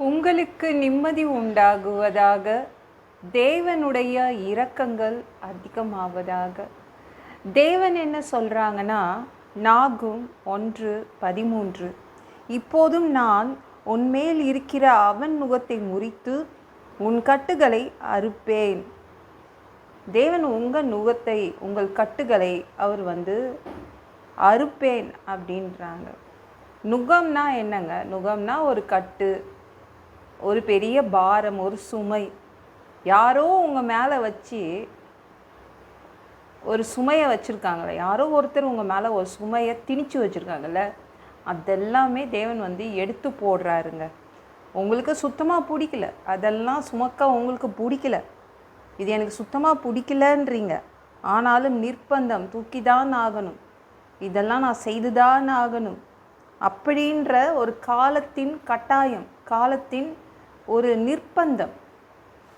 உங்களுக்கு நிம்மதி உண்டாகுவதாக. தேவனுடைய இரக்கங்கள் அதிகமாவதாக. தேவன் என்ன சொல்கிறாங்கன்னா, நாகும் 1:13, இப்போதும் நான் உன்மேல் இருக்கிற அவன் நுகத்தை முறித்து உன் கட்டுகளை அறுப்பேன். தேவன் உங்கள் நுகத்தை, உங்கள் கட்டுகளை அவர் அறுப்பேன் அப்படின்றாங்க. நுகம்னா என்னங்க? நுகம்னா ஒரு கட்டு, ஒரு பெரிய பாரம், ஒரு சுமை. யாரோ உங்கள் மேலே வச்சு ஒரு சுமையை வச்சுருக்காங்களே, யாரோ ஒருத்தர் உங்கள் மேலே ஒரு சுமையை திணிச்சு வச்சுருக்காங்கல்ல, அதெல்லாமே தேவன் எடுத்து போடுறாருங்க. உங்களுக்கு சுத்தமாக பிடிக்கல, அதெல்லாம் சுமக்க உங்களுக்கு பிடிக்கல, இது எனக்கு சுத்தமாக பிடிக்கலன்றீங்க. ஆனாலும் நிர்பந்தம், தூக்கி தான் ஆகணும், இதெல்லாம் நான் செய்து தான் ஆகணும் அப்படின்ற ஒரு காலத்தின் கட்டாயம், காலத்தின் ஒரு நிர்பந்தம்.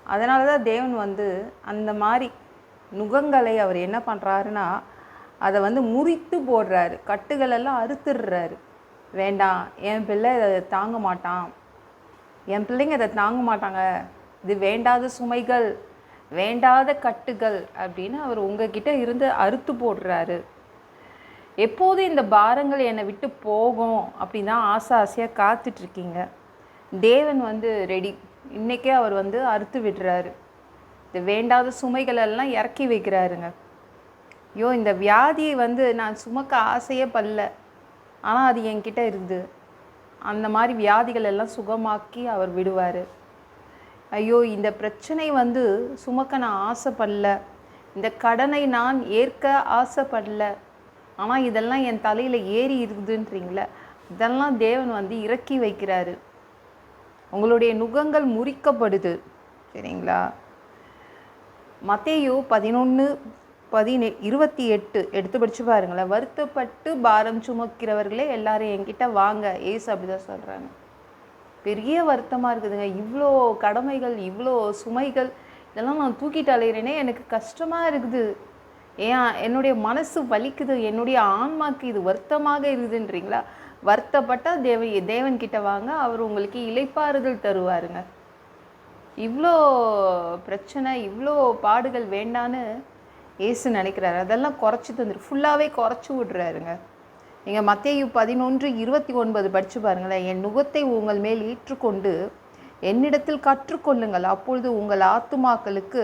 அதனால தான் தேவன் அந்த மாதிரி நுகங்களை அவர் என்ன பண்ணுறாருன்னா, அதை முறித்து போடுறாரு, கட்டுகளெல்லாம் அறுத்துடுறாரு. வேண்டாம், என் பிள்ளை இதை தாங்க மாட்டான், என் பிள்ளைங்க இதை தாங்க மாட்டாங்க, இது வேண்டாத சுமைகள், வேண்டாத கட்டுகள் அப்படின்னு அவர் உங்ககிட்ட இருந்து அறுத்து போடுறாரு. எப்போது இந்த பாரங்கள் என்னை விட்டு போகும் அப்படின்னு தான் ஆசையாக காத்துட்ருக்கீங்க. தேவன் ரெடி, இன்றைக்கே அவர் அறுத்து விடுறாரு. இந்த வேண்டாத சுமைகளெல்லாம் இறக்கி வைக்கிறாருங்க. ஐயோ, இந்த வியாதியை நான் சுமக்க ஆசையே படல, ஆனால் அது என்கிட்ட இருக்குது, அந்த மாதிரி வியாதிகள் எல்லாம் சுகமாக்கி அவர் விடுவார். ஐயோ, இந்த பிரச்சனை சுமக்க நான் ஆசைப்படல, இந்த கடனை நான் ஏற்க ஆசைப்படல, ஆனால் இதெல்லாம் என் தலையில் ஏறி இருக்குதுன்றீங்களே, இதெல்லாம் தேவன் இறக்கி வைக்கிறாரு. உங்களுடைய நுகங்கள் முறிக்கப்படுது. சரிங்களா? மத்தேயு 11:28 எடுத்து படித்து பாருங்களேன். வருத்தப்பட்டு பாரம் சுமக்கிறவர்களே எல்லாரும் என்கிட்ட வாங்க, ஏசு அப்படிதான் சொல்கிறாங்க. பெரிய வருத்தமாக இருக்குதுங்க, இவ்வளோ கடமைகள், இவ்வளோ சுமைகள், இதெல்லாம் நான் தூக்கிட்டு அலையிறேனே, எனக்கு கஷ்டமாக இருக்குது, என்னுடைய மனசு வலிக்குது, என்னுடைய ஆன்மாக்கு இது வருத்தமாக இருக்குதுன்றீங்களா? வருத்தப்பட்டால் தேவன்கிட்ட வாங்க, அவர் உங்களுக்கு இளைப்பாறுதல் தருவாருங்க. இவ்வளோ பிரச்சனை, இவ்வளோ பாடுகள் வேண்டான்னு ஏசு நினைக்கிறாரு. அதெல்லாம் குறைச்சி தந்துரு, ஃபுல்லாகவே குறைச்சி விட்றாருங்க. நீங்கள் மத்தேயு 11:29 படித்து பாருங்களேன். என் நுகத்தை உங்கள் மேல் ஏற்றுக்கொண்டு என்னிடத்தில் கற்றுக்கொள்ளுங்கள், அப்பொழுது உங்கள் ஆத்துமாக்களுக்கு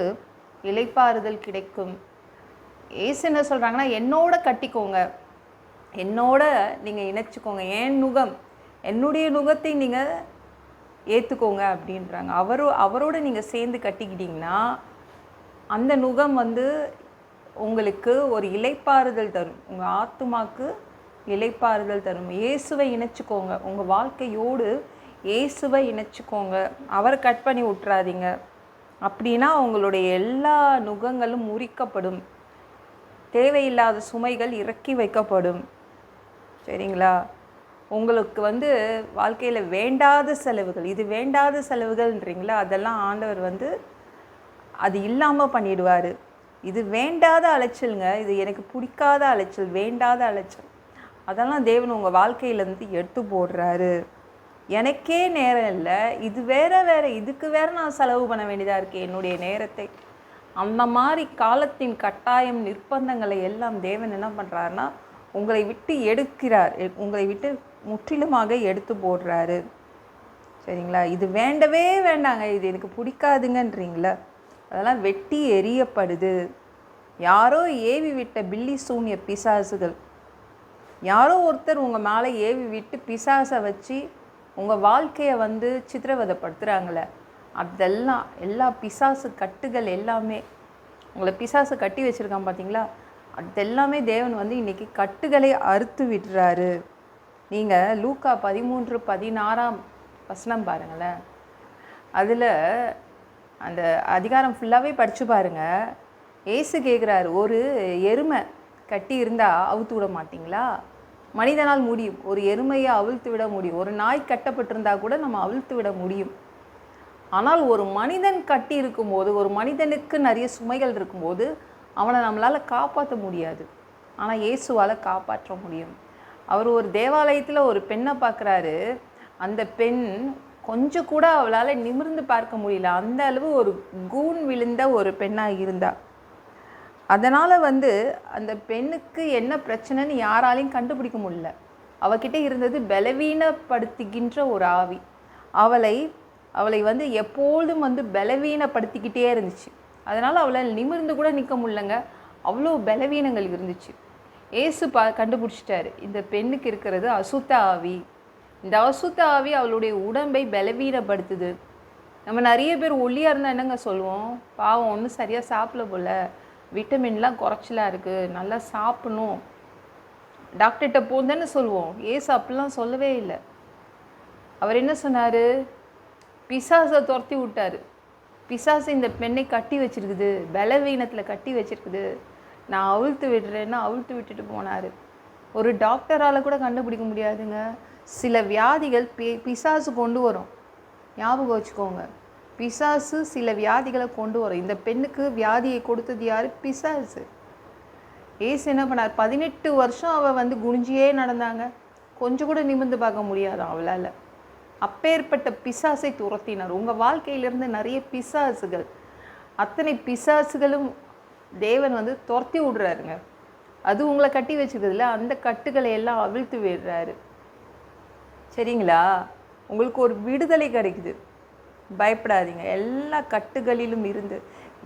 இளைப்பாறுதல் கிடைக்கும். ஏசு என்ன சொல்கிறாங்கன்னா, என்னோட கட்டிக்கோங்க, என்னோட நீங்கள் இணைச்சிக்கோங்க, என் நுகம், என்னுடைய நுகத்தை நீங்கள் ஏற்றுக்கோங்க அப்படின்றாங்க. அவரோட நீங்கள் சேர்ந்து கட்டிக்கிட்டிங்கன்னா அந்த நுகம் உங்களுக்கு ஒரு இளைப்பாறுதல் தரும், உங்கள் ஆத்துமாக்கு இளைப்பாறுதல் தரும். இயேசுவை இணைச்சிக்கோங்க, உங்கள் வாழ்க்கையோடு இயேசுவை இணைச்சிக்கோங்க, அவரை கட் பண்ணி விட்றாதீங்க. அப்படின்னா உங்களுடைய எல்லா நுகங்களும் முறிக்கப்படும், தேவையில்லாத சுமைகள் இறக்கி வைக்கப்படும். சரிங்களா? உங்களுக்கு வாழ்க்கையில் வேண்டாத செலவுகள், இது வேண்டாத செலவுகள்ன்றீங்களா, அதெல்லாம் ஆண்டவர் அது இல்லாமல் பண்ணிடுவார். இது வேண்டாத அலைச்சலுங்க, இது எனக்கு பிடிக்காத அலைச்சல், வேண்டாத அலைச்சல், அதெல்லாம் தேவன் உங்கள் வாழ்க்கையிலேருந்து எடுத்து போடுறாரு. எனக்கே நேரம் இல்லை, இது வேறு இதுக்கு வேறு நான் செலவு பண்ண வேண்டியதாக இருக்குது என்னுடைய நேரத்தை. அந்த மாதிரி காலத்தின் கட்டாயம், நிர்பந்தங்களை எல்லாம் தேவன் என்ன பண்ணுறாருன்னா உங்களை விட்டு எடுக்கிறார், உங்களை விட்டு முற்றிலுமாக எடுத்து போடுறாரு. சரிங்களா? இது வேண்டவே வேண்டாங்க, இது எனக்கு பிடிக்காதுங்கன்றீங்களா, அதெல்லாம் வெட்டி எரியப்படுது. யாரோ ஏவி விட்ட பில்லி சூன்ய பிசாசுகள், யாரோ ஒருத்தர் உங்கள் மேலே ஏவி விட்டு பிசாசை வச்சு உங்கள் வாழ்க்கையை சித்திரவதைப்படுத்துகிறாங்களே, அதெல்லாம் எல்லா பிசாசு கட்டுகள் எல்லாமே உங்களை பிசாசு கட்டி வச்சுருக்கான் பார்த்தீங்களா, அதெல்லாமே தேவன் இன்றைக்கி கட்டுகளை அறுத்து விடுறாரு. நீங்கள் லூக்கா 13:16 பாருங்களேன். அதில் அந்த அதிகாரம் ஃபுல்லாகவே படித்து பாருங்கள். ஏசு கேட்குறாரு, ஒரு எருமை கட்டி இருந்தால் அவுத்து விட மாட்டிங்களா? மனிதனால் முடியும், ஒரு எருமையை அவிழ்த்து விட முடியும், ஒரு நாய் கட்டப்பட்டிருந்தால் கூட நம்ம அவிழ்த்து விட முடியும். ஆனால் ஒரு மனிதன் கட்டி இருக்கும்போது, ஒரு மனிதனுக்கு நிறைய சுமைகள் இருக்கும்போது அவனை நம்மளால் காப்பாற்ற முடியாது. ஆனால் இயேசுவால் காப்பாற்ற முடியும். அவர் ஒரு தேவாலயத்தில் ஒரு பெண்ணை பார்க்குறாரு. அந்த பெண் கொஞ்சம் கூட அவளால் நிமிர்ந்து பார்க்க முடியல. அந்த அளவு ஒரு கூன் விழுந்த ஒரு பெண்ணாக இருந்தா. அதனால் அந்த பெண்ணுக்கு என்ன பிரச்சனைன்னு யாராலையும் கண்டுபிடிக்க முடியல. அவகிட்ட இருந்தது பலவீனப்படுத்துகின்ற ஒரு ஆவி. அவளை அவளை எப்பொழுதும் பலவீனப்படுத்திக்கிட்டே இருந்துச்சு. அதனால் அவளால் நிமிர்ந்து கூட நிற்க முடியலங்க. அவ்வளோ பலவீனங்கள் இருந்துச்சு. ஏசு கண்டுபிடிச்சிட்டாரு, இந்த பெண்ணுக்கு இருக்கிறது அசுத்த ஆவி. இந்த அசுத்த ஆவி அவளுடைய உடம்பை பலவீனப்படுத்துது. நம்ம நிறைய பேர் ஒல்லியாக இருந்தால் என்னங்க சொல்லுவோம், பாவம் ஒன்றும் சரியாக சாப்பிடல போல, விட்டமின்லாம் குறைச்சலாக இருக்குது, நல்லா சாப்பிடணும், டாக்டர்கிட்ட போந்தானே சொல்லுவோம். ஏசு அப்படிலாம் சொல்லவே இல்லை. அவர் என்ன சொன்னார்? பிசாசை துரத்தி விட்டார். பிசாசு இந்த பெண்ணை கட்டி வச்சிருக்குது, பலவீனத்தில் கட்டி வச்சிருக்குது, நான் அவிழ்த்து விடுறேன்னா அவிழ்த்து விட்டுட்டு போனார். ஒரு டாக்டரால் கூட கண்டுபிடிக்க முடியாதுங்க. சில வியாதிகள் பிசாசு கொண்டு வரும். ஞாபகம் வச்சுக்கோங்க, பிசாசு சில வியாதிகளை கொண்டு வரும். இந்த பெண்ணுக்கு வியாதியை கொடுத்தது யார்? பிசாசு. ஏசு என்ன பண்ணார்? 18 வருஷம் அவள் குனிஞ்சியே நடந்தாங்க. கொஞ்சம் கூட நிமிர்ந்து பார்க்க முடியாது அவளால். அப்பேற்பட்ட பிசாசை துரத்தினார். உங்கள் வாழ்க்கையிலிருந்து நிறைய பிசாசுகள், அத்தனை பிசாசுகளும் தேவன் துரத்தி விடுறாருங்க. அது உங்களை கட்டி வச்சுக்கிறதுல அந்த கட்டுகளை எல்லாம் அவிழ்த்து விடுறாரு. சரிங்களா? உங்களுக்கு ஒரு விடுதலை கிடைக்குது. பயப்படாதீங்க. எல்லா கட்டுகளிலும் இருந்து,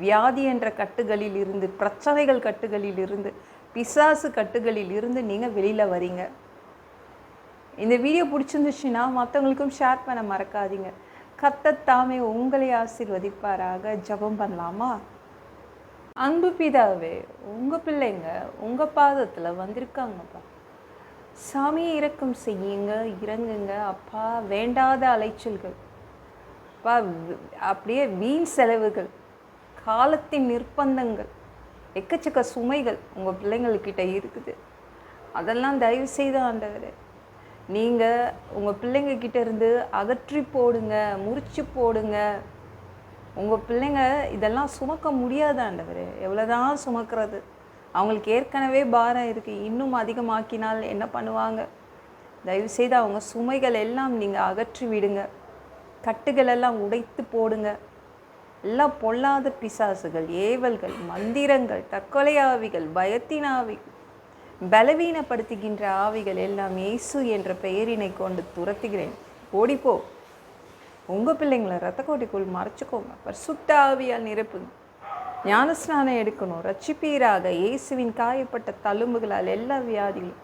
வியாதி என்ற கட்டுகளில் இருந்து, பிரச்சனைகள் கட்டுகளில் இருந்து, பிசாசு கட்டுகளில் இருந்து நீங்கள் வெளியில் வரீங்க. இந்த வீடியோ பிடிச்சிருந்துச்சுன்னா மற்றவங்களுக்கும் ஷேர் பண்ண மறக்காதீங்க. கர்த்தர் தாமே உங்களை ஆசீர்வதிப்பாராக. ஜெபம் பண்ணலாமா? அன்பு பிதாவே, உங்கள் பிள்ளைங்க உங்கள் பாதத்தில் வந்திருக்காங்கப்பா. சாமியை இரக்கம் செய்யுங்க, இறங்குங்க அப்பா. வேண்டாத அலைச்சல்கள் அப்பா, அப்படியே வீண் செலவுகள், காலத்தின் நிர்பந்தங்கள், எக்கச்சக்க சுமைகள் உங்கள் பிள்ளைங்கள்கிட்ட இருக்குது. அதெல்லாம் தயவு செய்து ஆண்டவரே, நீங்கள் உங்கள் பிள்ளைங்கக்கிட்ட இருந்து அகற்றி போடுங்க, முறிச்சு போடுங்க. உங்கள் பிள்ளைங்க இதெல்லாம் சுமக்க முடியாது ஆண்டவரே. எவ்வளோதான் சுமக்கிறது? அவங்களுக்கு ஏற்கனவே பாரம் இருக்குது, இன்னும் அதிகமாக்கினால் என்ன பண்ணுவாங்க? தயவுசெய்து அவங்க சுமைகள் எல்லாம் நீங்கள் அகற்றி விடுங்க. கட்டுகளெல்லாம் உடைத்து போடுங்க. எல்லாம் பொல்லாத பிசாசுகள், ஏவல்கள், மந்திரங்கள், தற்கொலை ஆவிகள், பயத்தின் ஆவிகள், பலவீனப்படுத்துகின்ற ஆவிகள் எல்லாம் இயேசு என்ற பெயரினை கொண்டு துரத்துகிறேன். ஓடிப்போ. உங்கள் பிள்ளைங்களை ரத்த கோட்டைக்குள் மறைச்சிக்கோங்க. பரிசுத்த ஆவியால் நிரப்புங்க. ஞானஸ்நானம் எடுக்கணும். ரட்சிப்பீராக. இயேசுவின் காயப்பட்ட தழும்புகளால் எல்லா வியாதிகளும்,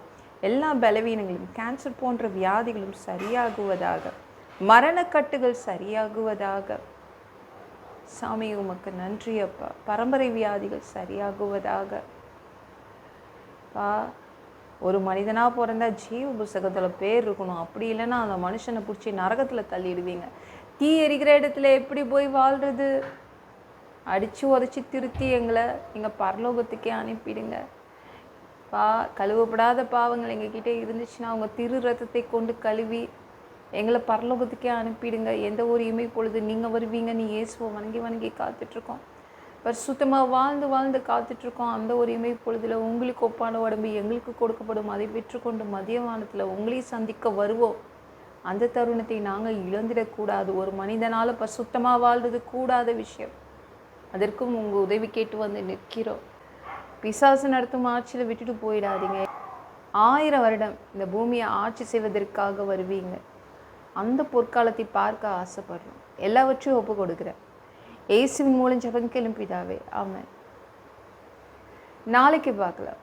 எல்லா பலவீனங்களும், கேன்சர் போன்ற வியாதிகளும் சரியாகுவதாக. மரணக்கட்டுகள் சரியாகுவதாக. சாமி உமக்கு நன்றி அப்பா. பரம்பரை வியாதிகள் சரியாகுவதாக. ஒரு மனிதனாக பிறந்தா ஜீவ புஸ்தகத்தில் பேர் இருக்கணும். அப்படி இல்லைன்னா அந்த மனுஷனை பிடிச்சி நரகத்தில் தள்ளிடுவீங்க. தீ எரிக்கிற இடத்துல எப்படி போய் வாழ்கிறது? அடித்து உதச்சி திருத்தி எங்களை எங்கள் பரலோகத்துக்கே அனுப்பிடுங்க. கழுவப்படாத பாவங்கள் எங்ககிட்ட இருந்துச்சுன்னா அவங்க திரு ரத்தத்தை கொண்டு கழுவி எங்களை பரலோகத்துக்கே அனுப்பிடுங்க. எந்த ஒரு இமை பொழுது நீங்கள் வருவீங்க, நீ இயேசுவை வணங்கி வணங்கி காத்துட்ருக்கோம். பரிசுத்தமாக வாழ்ந்து வாழ்ந்து காத்துட்ருக்கோம். அந்த ஒரு இமை பொழுதில் உங்களுக்கு ஒப்பான உடம்பு எங்களுக்கு கொடுக்கப்படும். அதை பெற்றுக்கொண்டு மதியவானத்தில் உங்களையும் சந்திக்க வருவோம். அந்த தருணத்தை நாங்கள் இழந்துடக்கூடாது. ஒரு மனிதனால் பரிசுத்தமாக வாழ்றது கூடாத விஷயம். அதற்கும் உங்கள் உதவி கேட்டு நிற்கிறோம். பிசாசு நடத்தும் ஆட்சியில் விட்டுட்டு போயிடாதீங்க. 1000 வருடம் இந்த பூமியை ஆட்சி செய்வதற்காக வருவீங்க. அந்த பொற்காலத்தை பார்க்க ஆசைப்படுறோம். எல்லாவற்றையும் ஒப்பு கொடுக்குறேன். இயேசுவின் மூலம் ஜெபம் கேளும் பிதாவே. ஆமென். நாளைக்கு பார்க்கலாம்.